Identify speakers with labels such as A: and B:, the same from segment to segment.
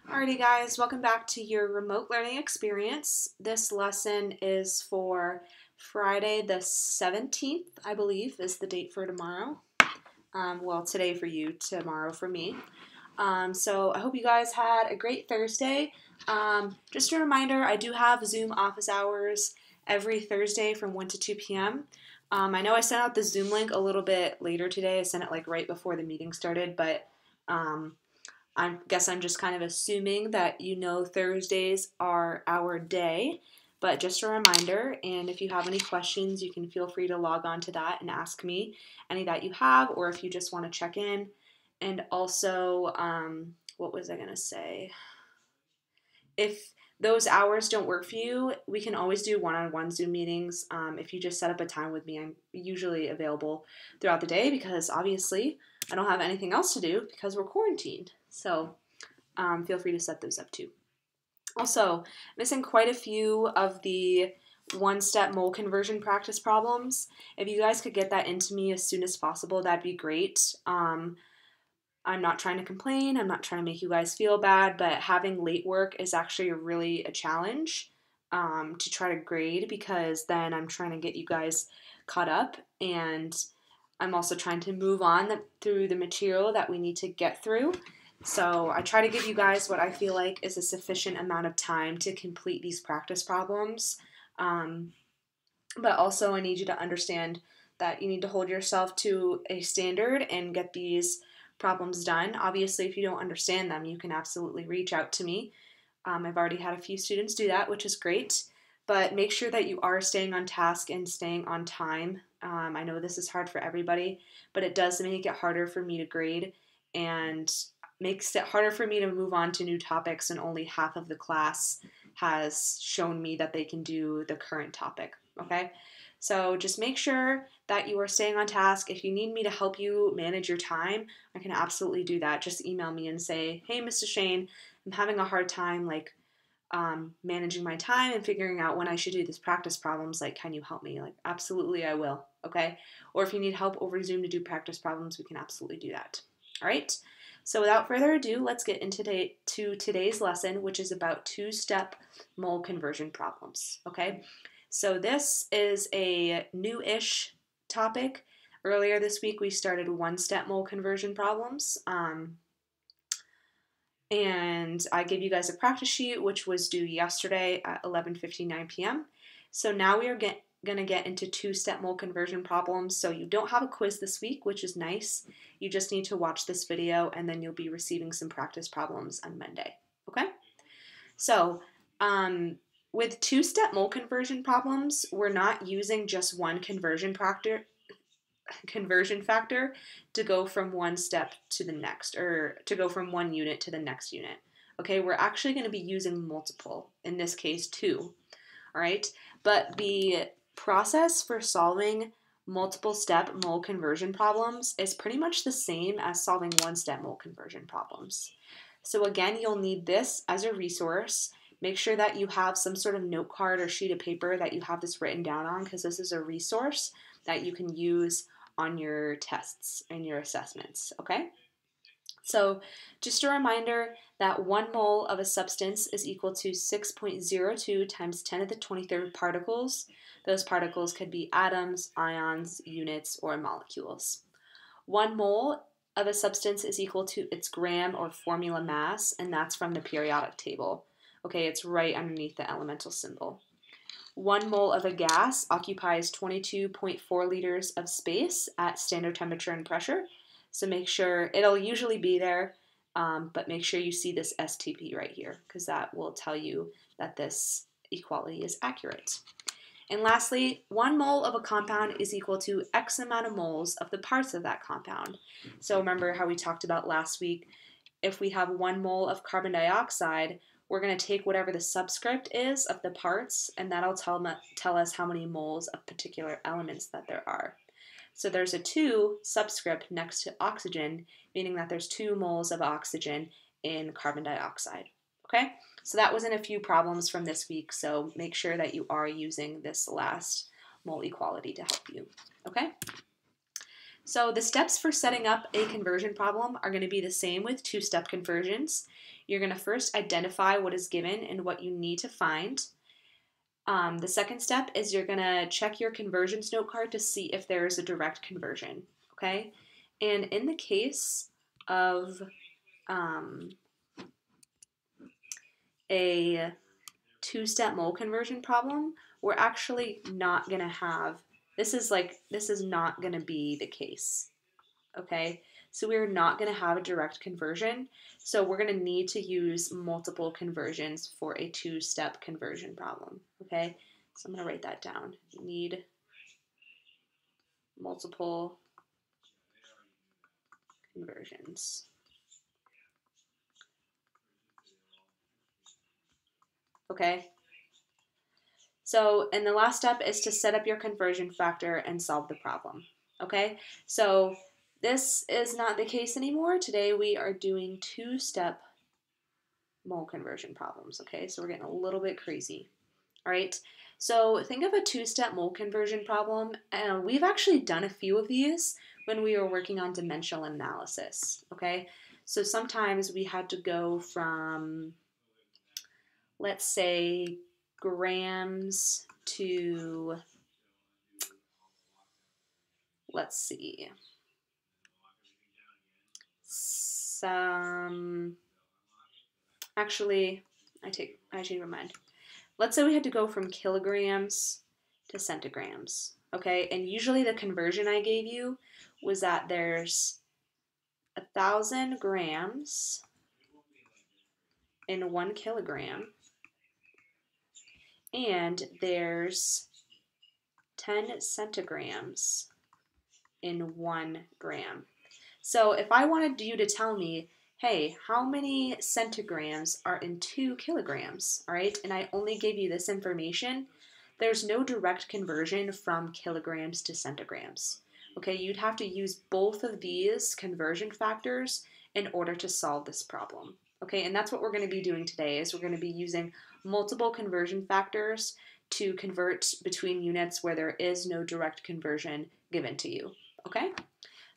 A: Alrighty guys, welcome back to your remote learning experience. This lesson is for Friday the 17th, I believe, is the date for tomorrow. Well, today for you, tomorrow for me. So I hope you guys had a great Thursday. Just a reminder, I do have Zoom office hours every Thursday from 1 to 2 p.m. I know I sent out the Zoom link a little bit later today. I sent it like right before the meeting started, but I guess I'm just kind of assuming that you know Thursdays are our day, but just a reminder, and if you have any questions, you can feel free to log on to that and ask me any that you have, or if you just want to check in. And also, what was I going to say? If those hours don't work for you, we can always do one-on-one Zoom meetings. If you just set up a time with me, I'm usually available throughout the day because obviously I don't have anything else to do because we're quarantined. So feel free to set those up too. Also, missing quite a few of the one-step mole conversion practice problems. If you guys could get that into me as soon as possible, that'd be great. I'm not trying to complain. I'm not trying to make you guys feel bad, but having late work is actually really a challenge to try to grade because then I'm trying to get you guys caught up and I'm also trying to move on through the material that we need to get through. So I try to give you guys what I feel like is a sufficient amount of time to complete these practice problems. But also I need you to understand that you need to hold yourself to a standard and get these problems done. Obviously, if you don't understand them, you can absolutely reach out to me. I've already had a few students do that, which is great. But make sure that you are staying on task and staying on time. I know this is hard for everybody, but it does make it harder for me to grade and makes it harder for me to move on to new topics, and only half of the class has shown me that they can do the current topic, okay? So just make sure that you are staying on task. If you need me to help you manage your time, I can absolutely do that. Just email me and say, hey, Mr. Shane, I'm having a hard time managing my time and figuring out when I should do these practice problems. Like, can you help me? Like, absolutely, I will, okay? Or if you need help over Zoom to do practice problems, we can absolutely do that. All right? So without further ado, let's get into today's lesson, which is about two-step mole conversion problems, okay? So this is a new-ish topic. Earlier this week, we started one-step mole conversion problems, and I gave you guys a practice sheet, which was due yesterday at 11:59 p.m. So now we are going to get into two-step mole conversion problems. So you don't have a quiz this week, which is nice. You just need to watch this video, and then you'll be receiving some practice problems on Monday, okay? So with two-step mole conversion problems, we're not using just one conversion factor to go from one step to the next, or to go from one unit to the next unit. Okay, we're actually going to be using multiple, in this case 2. All right, but the process for solving multiple step mole conversion problems is pretty much the same as solving one step mole conversion problems. So again, you'll need this as a resource. Make sure that you have some sort of note card or sheet of paper that you have this written down on, because this is a resource that you can use on your tests and your assessments, okay? So just a reminder that 1 mole of a substance is equal to 6.02 times 10 to the 23rd particles. Those particles could be atoms, ions, units, or molecules. 1 mole of a substance is equal to its gram or formula mass, and that's from the periodic table. Okay, it's right underneath the elemental symbol. 1 mole of a gas occupies 22.4 liters of space at standard temperature and pressure. So make sure, it'll usually be there, but make sure you see this STP right here, because that will tell you that this equality is accurate. And lastly, 1 mole of a compound is equal to X amount of moles of the parts of that compound. So remember how we talked about last week, if we have 1 mole of carbon dioxide, we're going to take whatever the subscript is of the parts, and that'll tell us how many moles of particular elements that there are. So there's a 2 subscript next to oxygen, meaning that there's 2 moles of oxygen in carbon dioxide. Okay, so that was in a few problems from this week, so make sure that you are using this last mole equality to help you. Okay? So the steps for setting up a conversion problem are going to be the same with two-step conversions. You're going to first identify what is given and what you need to find. The second step is you're going to check your conversions note card to see if there is a direct conversion, okay? And in the case of a two-step mole conversion problem, we're actually not going to have, this is not going to be the case, okay? So we're not going to have a direct conversion, so we're going to need to use multiple conversions for a two-step conversion problem, okay? So I'm going to write that down. You need multiple conversions. Okay? So, and the last step is to set up your conversion factor and solve the problem. Okay? So, this is not the case anymore. Today we are doing two-step mole conversion problems. Okay? So, we're getting a little bit crazy. All right? So, think of a two-step mole conversion problem. We've actually done a few of these when we were working on dimensional analysis. Okay? So, sometimes we had to go from, let's say, grams to, let's see, actually, I change my mind. Let's say we had to go from kilograms to centigrams, okay? And usually the conversion I gave you was that there's 1,000 grams in 1 kilogram, and there's 10 centigrams in 1 gram. So if I wanted you to tell me, hey, how many centigrams are in 2 kilograms, all right, and I only gave you this information, there's no direct conversion from kilograms to centigrams. Okay, you'd have to use both of these conversion factors in order to solve this problem. Okay, and that's what we're going to be doing today, is we're going to be using multiple conversion factors to convert between units where there is no direct conversion given to you. Okay,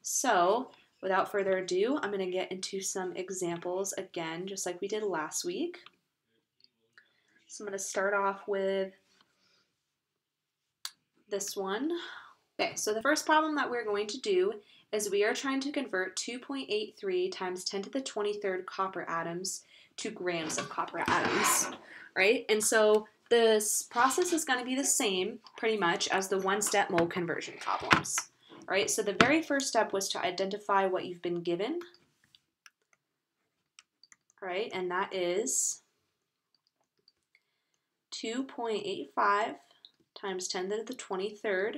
A: so without further ado, I'm going to get into some examples again, just like we did last week. So I'm going to start off with this one. Okay, so the first problem that we're going to do is we are trying to convert 2.83 times 10 to the 23rd copper atoms to grams of copper atoms, right? And so this process is going to be the same pretty much as the one-step mole conversion problems. All right, so the very first step was to identify what you've been given. All right, and that is 2.85 times 10 to the 23rd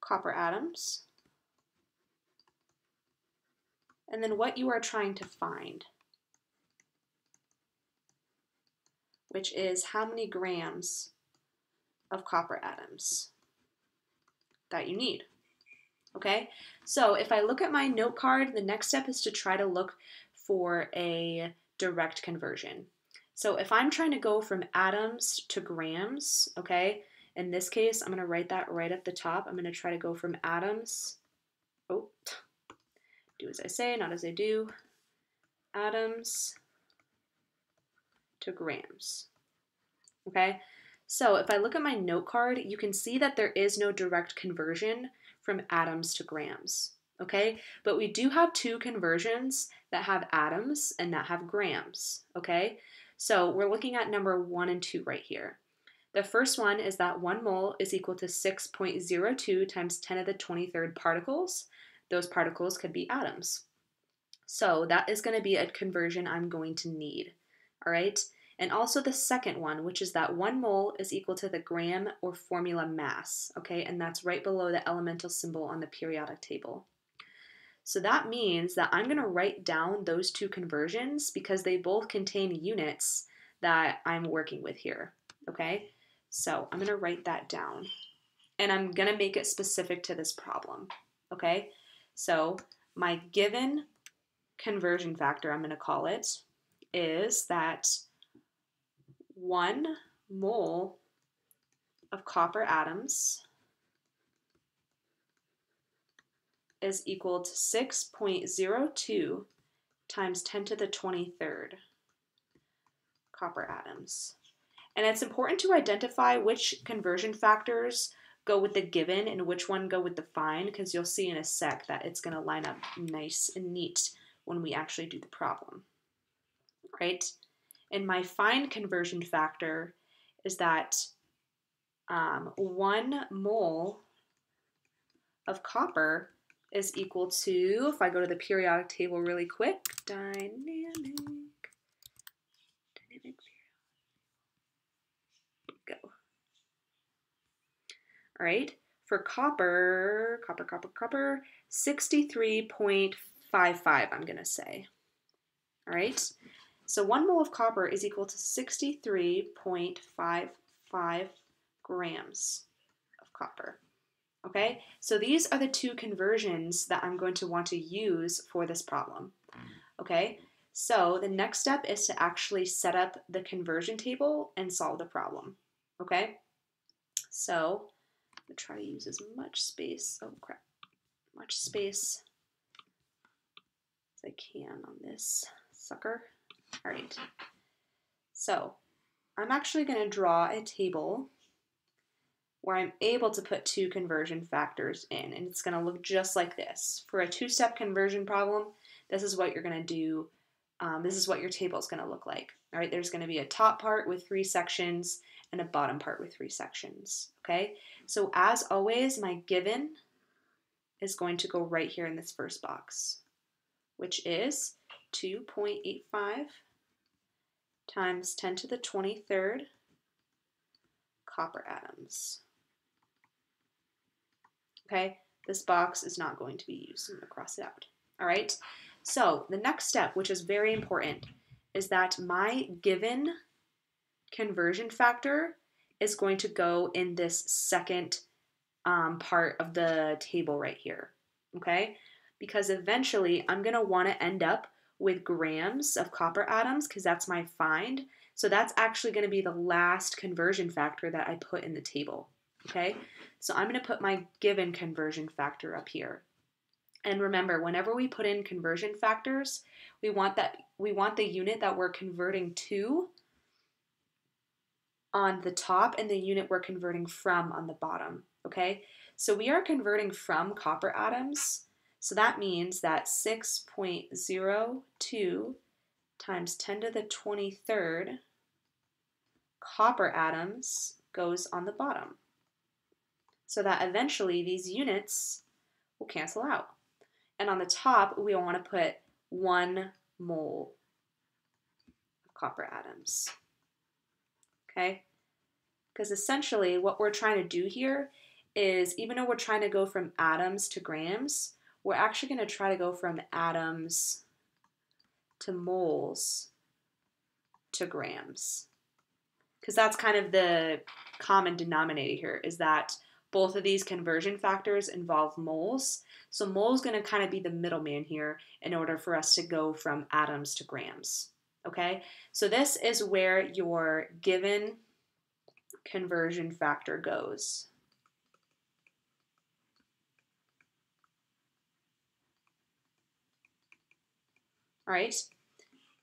A: copper atoms. And then what you are trying to find, which is how many grams of copper atoms that you need. Okay, so if I look at my note card, the next step is to try to look for a direct conversion. So if I'm trying to go from atoms to grams, okay, in this case, I'm going to write that right at the top. I'm going to try to go from atoms, do as I say, not as I do, atoms to grams, okay? So if I look at my note card, you can see that there is no direct conversion from atoms to grams, okay? But we do have two conversions that have atoms and that have grams, okay? So we're looking at number 1 and 2 right here. The first one is that 1 mole is equal to 6.02 times 10 to the 23rd particles. Those particles could be atoms. So that is going to be a conversion I'm going to need, all right? And also the second one, which is that 1 mole is equal to the gram or formula mass, okay? And that's right below the elemental symbol on the periodic table. So that means that I'm going to write down those two conversions because they both contain units that I'm working with here, okay? So I'm going to write that down. And I'm going to make it specific to this problem, okay? So my given conversion factor, I'm going to call it, is that 1 mole of copper atoms is equal to 6.02 times 10 to the 23rd copper atoms. And it's important to identify which conversion factors go with the given and which one go with the find, because you'll see in a sec that it's going to line up nice and neat when we actually do the problem, right? And my find conversion factor is that 1 mole of copper is equal to, if I go to the periodic table really quick, dynamic go. All right, for copper, 63.55, I'm gonna say. All right, so 1 mole of copper is equal to 63.55 grams of copper. Okay, so these are the two conversions that I'm going to want to use for this problem. Okay, so the next step is to actually set up the conversion table and solve the problem. Okay, so I'm going to try to use as much space, much space as I can on this sucker. All right, so I'm actually going to draw a table where I'm able to put two conversion factors in, and it's going to look just like this. For a two-step conversion problem, this is what you're going to do. This is what your table is going to look like. All right, there's going to be a top part with 3 sections and a bottom part with 3 sections. Okay, so as always, my given is going to go right here in this first box, which is 2.85 times 10 to the 23rd copper atoms. Okay, this box is not going to be used. I'm going to cross it out. All right, so the next step, which is very important, is that my given conversion factor is going to go in this second part of the table right here. Okay, because eventually I'm going to want to end up with grams of copper atoms because that's my find. So that's actually going to be the last conversion factor that I put in the table. Okay, so I'm going to put my given conversion factor up here. And remember, whenever we put in conversion factors, we want the unit that we're converting to on the top and the unit we're converting from on the bottom. Okay, so we are converting from copper atoms. So that means that 6.02 times 10 to the 23rd copper atoms goes on the bottom, so that eventually these units will cancel out. And on the top, we want to put 1 mole of copper atoms. Okay? Because essentially what we're trying to do here is, even though we're trying to go from atoms to grams, we're actually going to try to go from atoms to moles to grams. Because that's kind of the common denominator here, is that both of these conversion factors involve moles. So mole is going to kind of be the middleman here in order for us to go from atoms to grams. Okay, so this is where your given conversion factor goes. All right,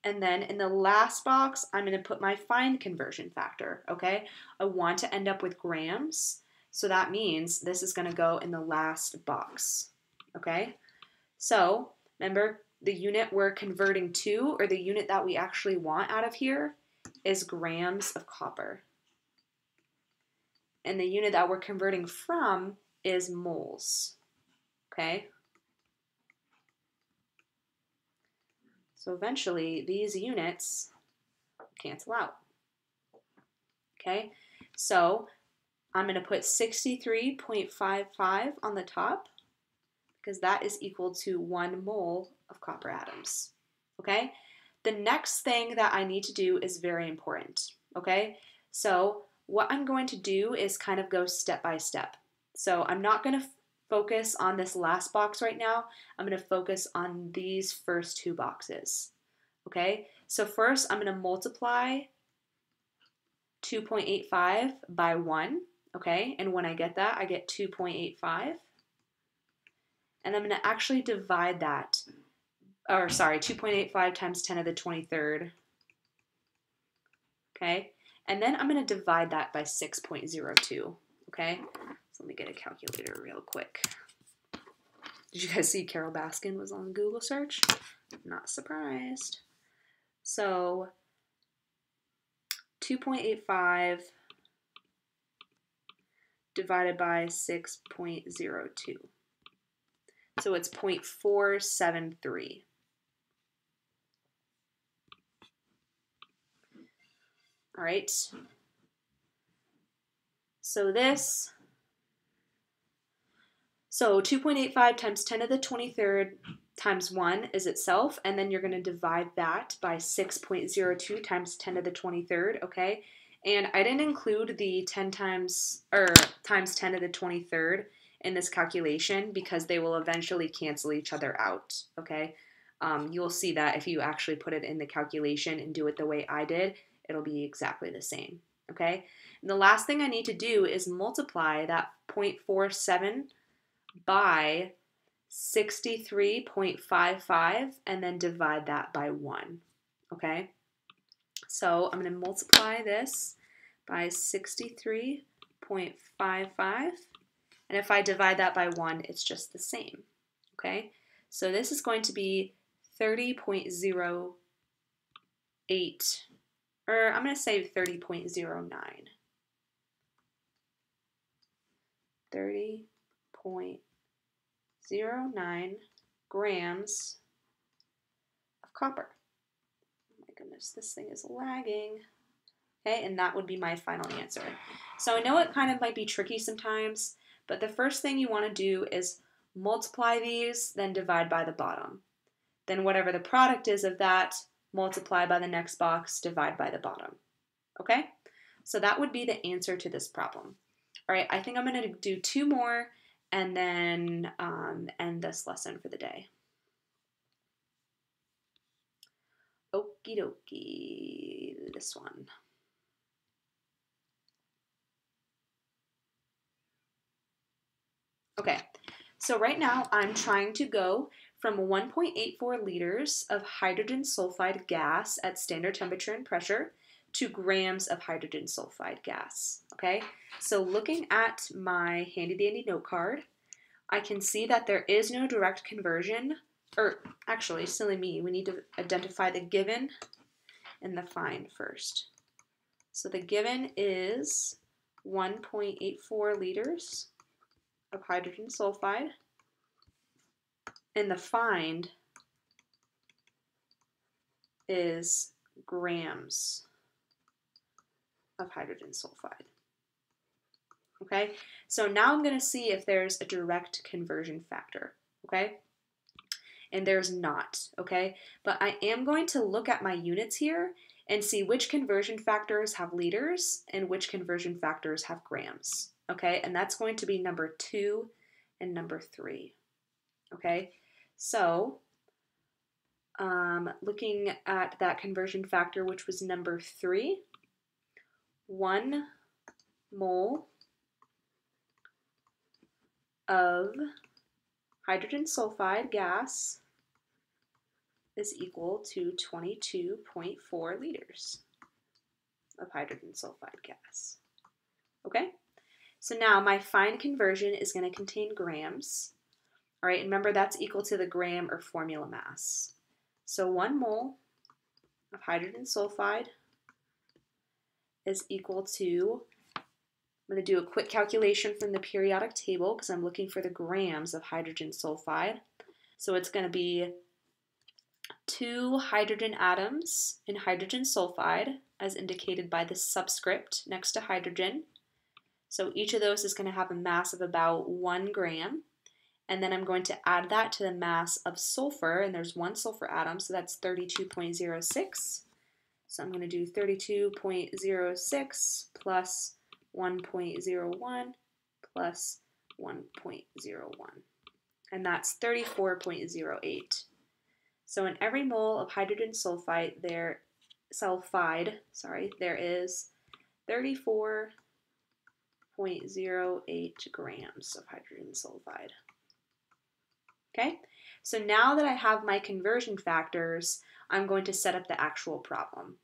A: and then in the last box, I'm going to put my find conversion factor. Okay, I want to end up with grams. So that means this is going to go in the last box, okay? So remember, the unit we're converting to, or the unit that we actually want out of here, is grams of copper. And the unit that we're converting from is moles, okay? So eventually, these units cancel out, okay? So I'm going to put 63.55 on the top because that is equal to 1 mole of copper atoms, okay? The next thing that I need to do is very important, okay? So what I'm going to do is kind of go step by step. So I'm not going to focus on this last box right now. I'm going to focus on these first 2 boxes, okay? So first I'm going to multiply 2.85 by 1, okay? And when I get that, I get 2.85. and I'm going to actually divide that, or sorry, 2.85 times 10 to the 23rd, okay? And then I'm going to divide that by 6.02, okay? So let me get a calculator real quick. Did you guys see Carol Baskin was on Google search? Not surprised. So 2.85 divided by 6.02. So it's 0.473. All right. So 2.85 times 10 to the 23rd times 1 is itself, and then you're going to divide that by 6.02 times 10 to the 23rd, okay? And I didn't include the 10 times 10 to the 23rd in this calculation because they will eventually cancel each other out, okay? You'll see that if you actually put it in the calculation and do it the way I did, it'll be exactly the same, okay? And the last thing I need to do is multiply that 0.47 by 63.55 and then divide that by 1, okay? So I'm going to multiply this by 63.55, and if I divide that by 1, it's just the same, okay? So this is going to be 30.08, or I'm going to say 30.09. 30.09 grams of copper. Oh my goodness, this thing is lagging. Okay, and that would be my final answer. So I know it kind of might be tricky sometimes, but the first thing you want to do is multiply these, then divide by the bottom. Then whatever the product is of that, multiply by the next box, divide by the bottom. Okay? So that would be the answer to this problem. All right, I think I'm going to do 2 more and then end this lesson for the day. Okie dokie, this one. Okay, so right now I'm trying to go from 1.84 liters of hydrogen sulfide gas at standard temperature and pressure to grams of hydrogen sulfide gas, okay? So looking at my handy dandy note card, I can see that there is no direct conversion, or actually, silly me, we need to identify the given and the find first. So the given is 1.84 liters of hydrogen sulfide, and the find is grams of hydrogen sulfide. Okay, so now I'm going to see if there's a direct conversion factor, okay? And there's not, okay? But I am going to look at my units here and see which conversion factors have liters and which conversion factors have grams, okay? And that's going to be number 2 and number 3, okay? So, looking at that conversion factor, which was number 3, 1 mole of hydrogen sulfide gas is equal to 22.4 liters of hydrogen sulfide gas. Okay, so now my find conversion is going to contain grams. All right, remember that's equal to the gram or formula mass. So 1 mole of hydrogen sulfide is equal to, I'm going to do a quick calculation from the periodic table because I'm looking for the grams of hydrogen sulfide. So it's going to be 2 hydrogen atoms in hydrogen sulfide, as indicated by the subscript next to hydrogen. So each of those is going to have a mass of about 1 gram. And then I'm going to add that to the mass of sulfur, and there's 1 sulfur atom, so that's 32.06. So I'm going to do 32.06 plus 1.01 plus 1.01. And that's 34.08. So in every mole of hydrogen sulfide, there is 34.08 grams of hydrogen sulfide. Okay, so now that I have my conversion factors, I'm going to set up the actual problem.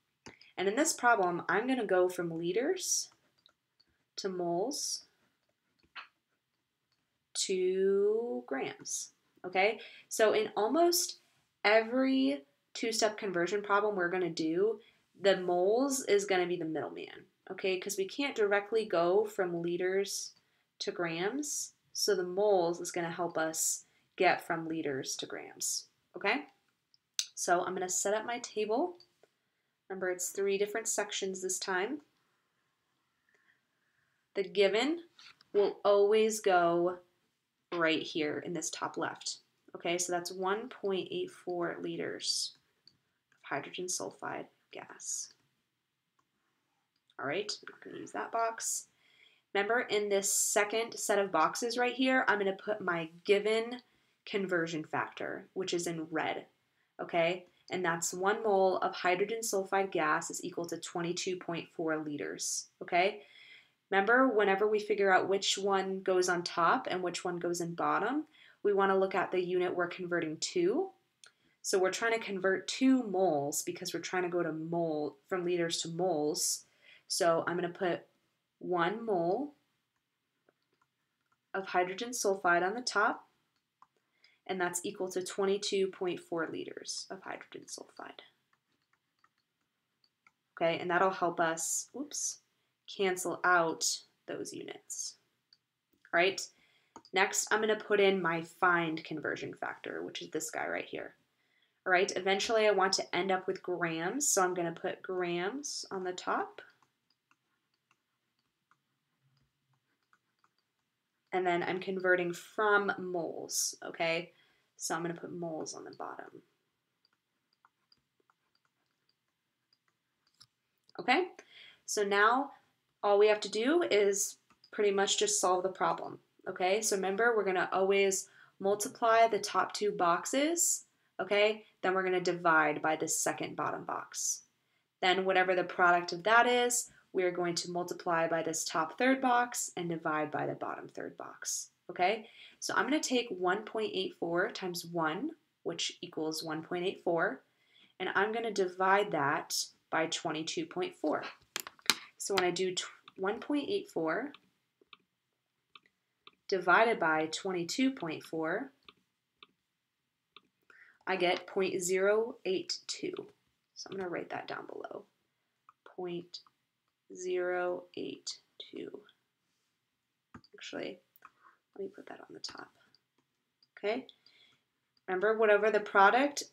A: And in this problem, I'm going to go from liters to moles to grams. Okay, so in almost every two-step conversion problem we're going to do, the moles is going to be the middleman. Okay, because we can't directly go from liters to grams, so the moles is going to help us get from liters to grams. Okay, so I'm going to set up my table. Remember, it's 3 different sections this time. The given will always go right here in this top left. Okay, so that's 1.84 liters of hydrogen sulfide gas. All right, I'm going to use that box. Remember, in this second set of boxes right here, I'm going to put my given conversion factor, which is in red. Okay, and that's 1 mole of hydrogen sulfide gas is equal to 22.4 liters. Okay, remember, whenever we figure out which one goes on top and which one goes in bottom, we want to look at the unit we're converting to. So we're trying to convert 2 moles because we're trying to go to from liters to moles. So I'm going to put 1 mole of hydrogen sulfide on the top, and that's equal to 22.4 liters of hydrogen sulfide. Okay, and that'll help us, cancel out those units. All right, next I'm going to put in my find conversion factor, which is this guy right here. All right, eventually I want to end up with grams, so I'm going to put grams on the top. And then I'm converting from moles, okay? So I'm going to put moles on the bottom. Okay, so now all we have to do is pretty much just solve the problem. Okay, so remember, we're going to always multiply the top 2 boxes. Okay, then we're going to divide by this second bottom box. Then whatever the product of that is, we are going to multiply by this top 3rd box and divide by the bottom 3rd box. Okay, so I'm going to take 1.84 times 1, which equals 1.84, and I'm going to divide that by 22.4. So when I do 1.84 divided by 22.4, I get 0.082. So I'm going to write that down below. 0.082. Actually, let me put that on the top. Okay? Remember, whatever the product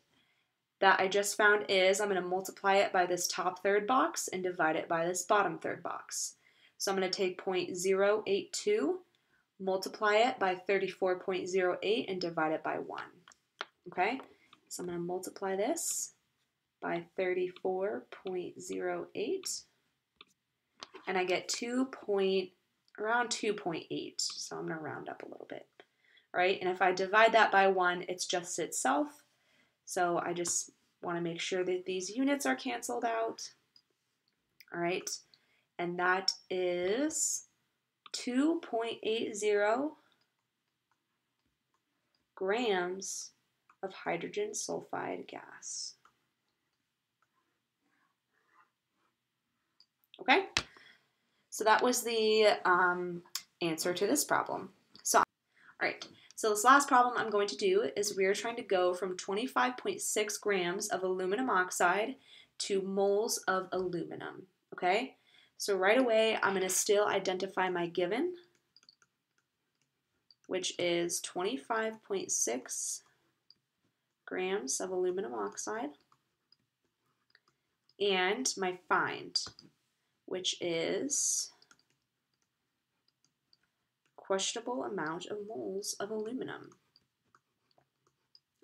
A: that I just found is, I'm going to multiply it by this top 3rd box and divide it by this bottom 3rd box. So I'm going to take 0.082, multiply it by 34.08, and divide it by 1. Okay? So I'm going to multiply this by 34.08, and I get around 2.8, so I'm going to round up a little bit. All right, and if I divide that by 1, it's just itself, so I just want to make sure that these units are canceled out. All right, and that is 2.80 grams of hydrogen sulfide gas. Okay, so that was the answer to this problem. So, all right, so this last problem I'm going to do is we're trying to go from 25.6 grams of aluminum oxide to moles of aluminum, okay? So right away, I'm going to still identify my given, which is 25.6 grams of aluminum oxide, and my find, which is questionable amount of moles of aluminum.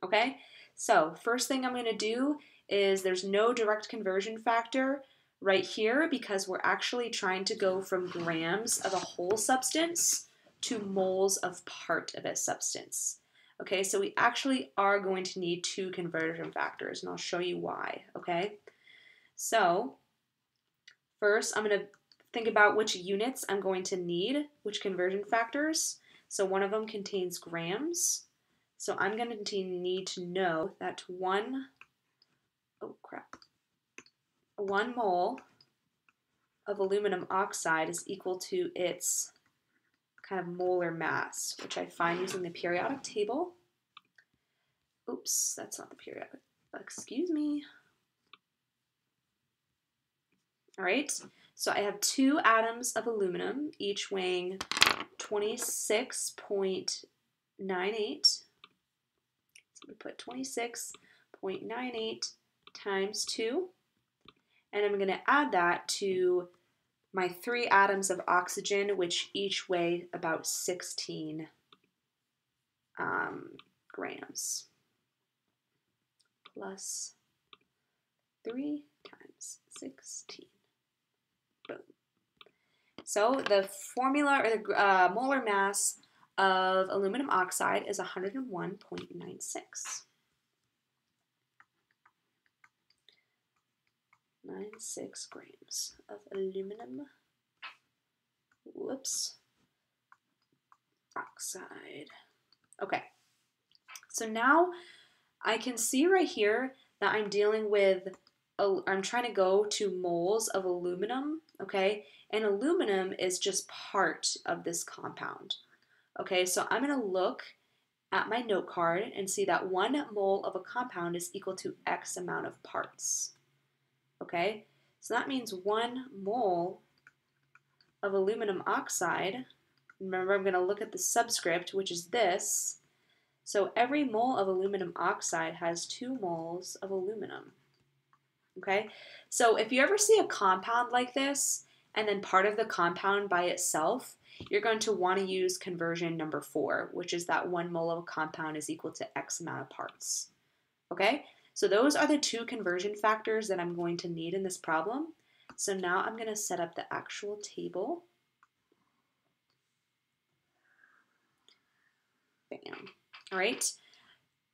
A: Okay, so first thing I'm going to do is there's no direct conversion factor right here because we're actually trying to go from grams of a whole substance to moles of part of a substance. Okay, so we actually are going to need 2 conversion factors, and I'll show you why, okay? So first, I'm going to think about which units I'm going to need, which conversion factors. So one of them contains grams, So I'm going to need to know that one mole of aluminum oxide is equal to its kind of molar mass, which I find using the periodic table. Oops, that's not the periodic. Excuse me. All right, so I have 2 atoms of aluminum, each weighing 26.98. So we put 26.98 times 2, and I'm going to add that to my 3 atoms of oxygen, which each weigh about 16 grams, plus 3 times 16. Boom. So the formula, or the molar mass of aluminum oxide is 101.96. 96 grams of aluminum, oxide. Okay, so now I can see right here that I'm dealing with, I'm trying to go to moles of aluminum, okay? And aluminum is just part of this compound. Okay, so I'm going to look at my note card and see that 1 mole of a compound is equal to X amount of parts. Okay, so that means 1 mole of aluminum oxide, remember I'm going to look at the subscript, which is this. So every mole of aluminum oxide has 2 moles of aluminum. Okay, so if you ever see a compound like this, and then part of the compound by itself, you're going to want to use conversion number 4, which is that 1 mole of a compound is equal to X amount of parts. Okay, so those are the 2 conversion factors that I'm going to need in this problem. So now I'm going to set up the actual table. Bam. All right.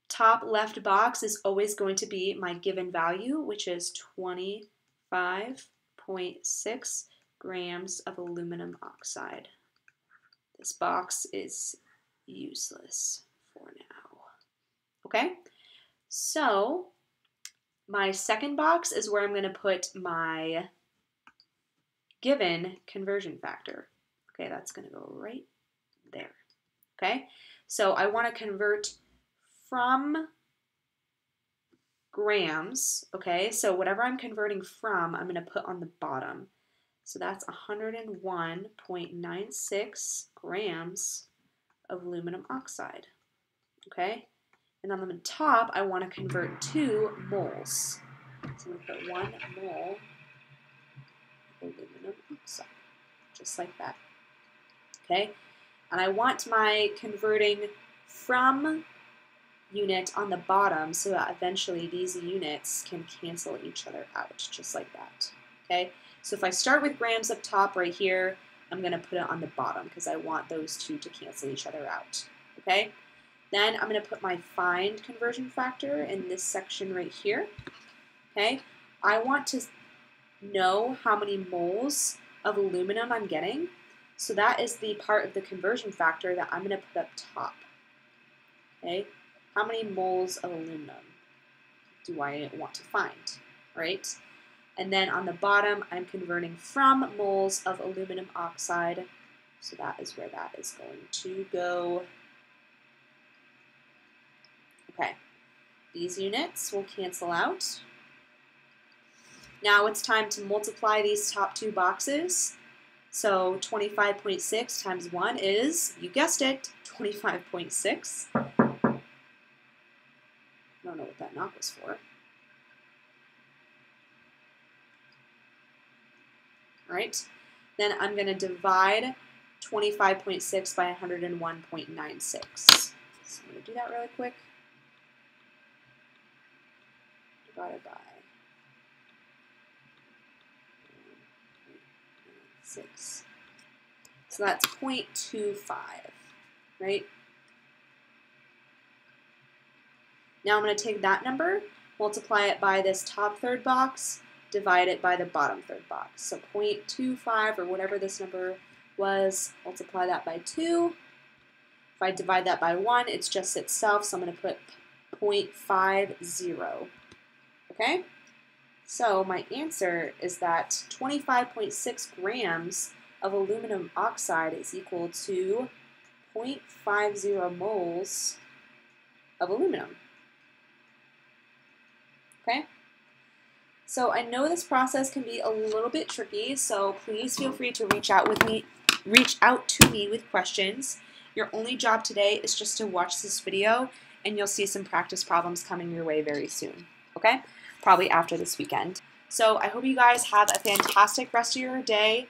A: Top left box is always going to be my given value, which is 25.6 grams of aluminum oxide. This box is useless for now. Okay, so my second box is where I'm going to put my given conversion factor. Okay, that's going to go right there. Okay, so I want to convert from grams, okay, so whatever I'm converting from, I'm going to put on the bottom. So that's 101.96 grams of aluminum oxide, okay? And on the top, I want to convert to moles. So I'm going to put 1 mole of aluminum oxide, just like that, okay? And I want my converting from unit on the bottom so that eventually these units can cancel each other out, just like that, okay? So if I start with grams up top right here, I'm going to put it on the bottom because I want those 2 to cancel each other out, okay? Then I'm going to put my find conversion factor in this section right here, okay? I want to know how many moles of aluminum I'm getting, so that is the part of the conversion factor that I'm going to put up top, okay? How many moles of aluminum do I want to find, right? And then on the bottom, I'm converting from moles of aluminum oxide. So that is where that is going to go. Okay, these units will cancel out. Now it's time to multiply these top 2 boxes. So 25.6 times 1 is, you guessed it, 25.6. I don't know what that knock was for. All right, then I'm going to divide 25.6 by 101.96. So I'm going to do that really quick. Divided by 1.96. So that's 0.25, right? Now I'm going to take that number, multiply it by this top third box, divide it by the bottom third box. So 0.25 or whatever this number was, multiply that by 2. If I divide that by 1, it's just itself, so I'm going to put 0.50. Okay? So my answer is that 25.6 grams of aluminum oxide is equal to 0.50 moles of aluminum. Okay? So I know this process can be a little bit tricky, so please feel free to reach out to me with questions. Your only job today is just to watch this video, and you'll see some practice problems coming your way very soon. Okay? Probably after this weekend. So I hope you guys have a fantastic rest of your day.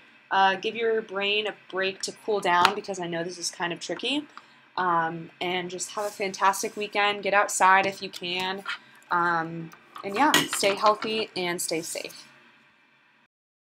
A: Give your brain a break to cool down, because I know this is kind of tricky. And just have a fantastic weekend. Get outside if you can. And yeah, stay healthy and stay safe.